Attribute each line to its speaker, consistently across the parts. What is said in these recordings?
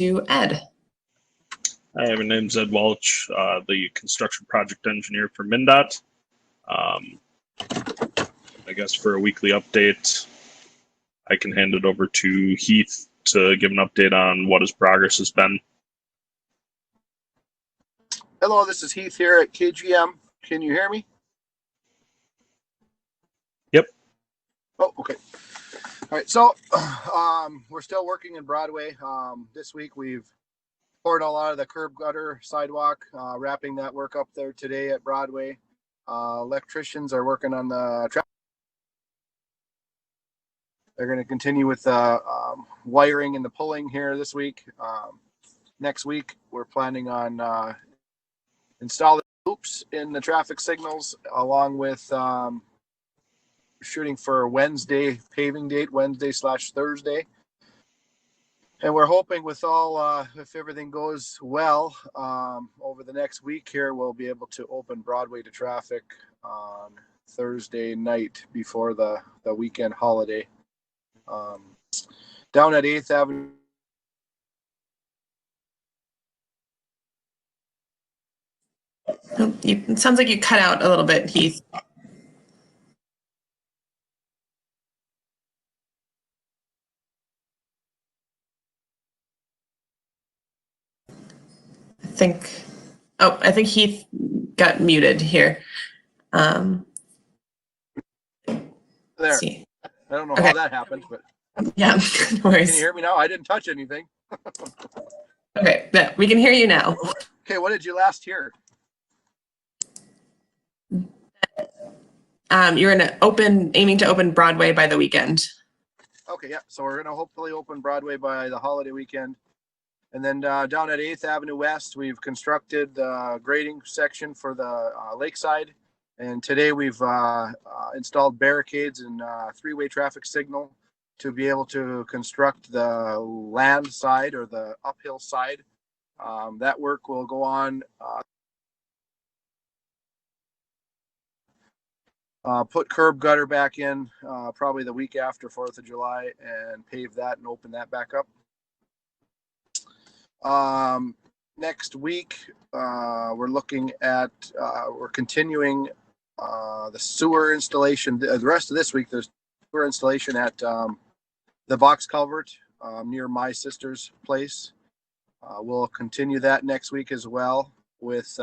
Speaker 1: to Ed.
Speaker 2: Hi, my name's Ed Welch, the construction project engineer for MnDOT. I guess for a weekly update, I can hand it over to Heath to give an update on what his progress has been.
Speaker 3: Hello, this is Heath here at KGM. Can you hear me?
Speaker 2: Yep.
Speaker 3: Oh, okay. All right, so we're still working in Broadway. This week we've poured a lot of the curb gutter sidewalk, wrapping that work up there today at Broadway. Electricians are working on the traffic. They're going to continue with wiring and the pulling here this week. Next week, we're planning on installing loops in the traffic signals, along with shooting for Wednesday paving date, Wednesday/Thursday. And we're hoping with all, if everything goes well, over the next week here, we'll be able to open Broadway to traffic on Thursday night before the weekend holiday. Down at 8th Avenue.
Speaker 1: It sounds like you cut out a little bit, Heath. I think Heath got muted here.
Speaker 3: There.
Speaker 1: See.
Speaker 3: I don't know how that happened, but
Speaker 1: yeah, no worries.
Speaker 3: Can you hear me now? I didn't touch anything.
Speaker 1: Okay, yeah, we can hear you now.
Speaker 3: Okay, what did you last hear?
Speaker 1: You're aiming to open Broadway by the weekend.
Speaker 3: Okay, yeah. So we're gonna hopefully open Broadway by the holiday weekend. And then down at 8th Avenue West, we've constructed the grading section for the Lakeside. And today we've installed barricades and three-way traffic signal to be able to construct the land side or the uphill side. That work will go on. Put curb gutter back in probably the week after 4th of July and pave that and open that back up. Next week, we're looking at, we're continuing the sewer installation. The rest of this week, there's sewer installation at the box culvert near my sister's place. We'll continue that next week as well with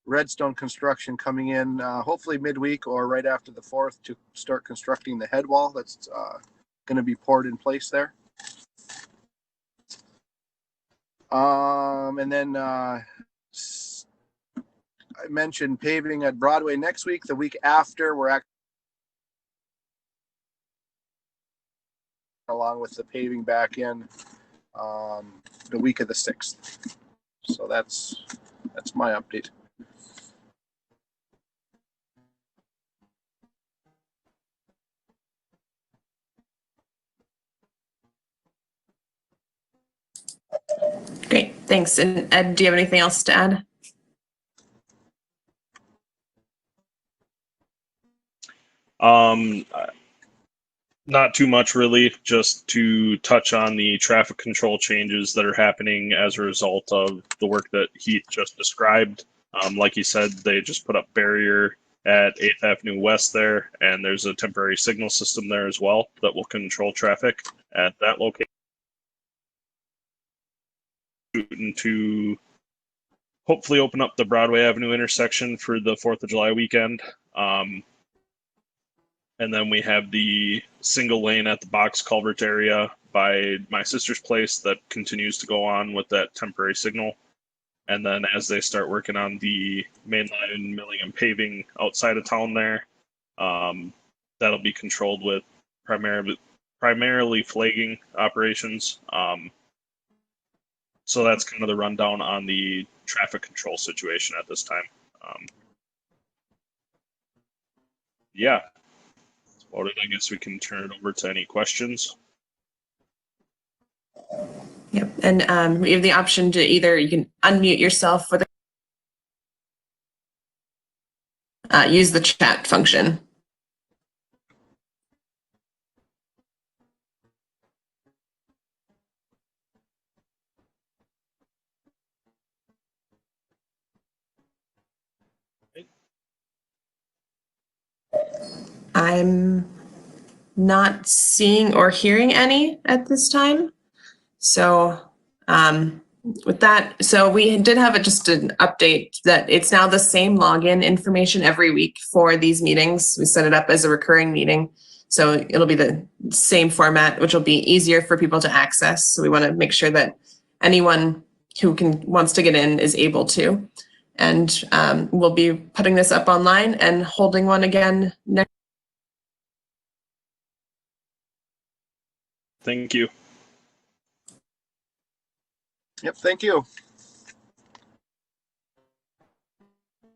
Speaker 3: redstone construction coming in hopefully midweek or right after the 4th to start constructing the head wall that's going to be poured in place there. And then I mentioned paving at Broadway next week. The week after, we're actually along with the paving back in the week of the 6th. So that's my update.
Speaker 1: Great, thanks. And Ed, do you have anything else to add?
Speaker 2: Not too much really, just to touch on the traffic control changes that are happening as a result of the work that Heath just described. Like he said, they just put up barrier at 8th Avenue West there, and there's a temporary signal system there as well that will control traffic at that location. To hopefully open up the Broadway Avenue intersection for the 4th of July weekend. And then we have the single lane at the box culvert area by my sister's place that continues to go on with that temporary signal. And then as they start working on the main line milling and paving outside of town there, that'll be controlled with primarily flagging operations. So that's kind of the rundown on the traffic control situation at this time. Yeah. Well, I guess we can turn it over to any questions.
Speaker 1: Yep, and you have the option to either you can unmute yourself for the use the chat function. I'm not seeing or hearing any at this time. So with that, so we did have just an update that it's now the same login information every week for these meetings. We set it up as a recurring meeting. So it'll be the same format, which will be easier for people to access. So we want to make sure that anyone who wants to get in is able to. And we'll be putting this up online and holding one again next.
Speaker 2: Thank you.
Speaker 3: Yep, thank you.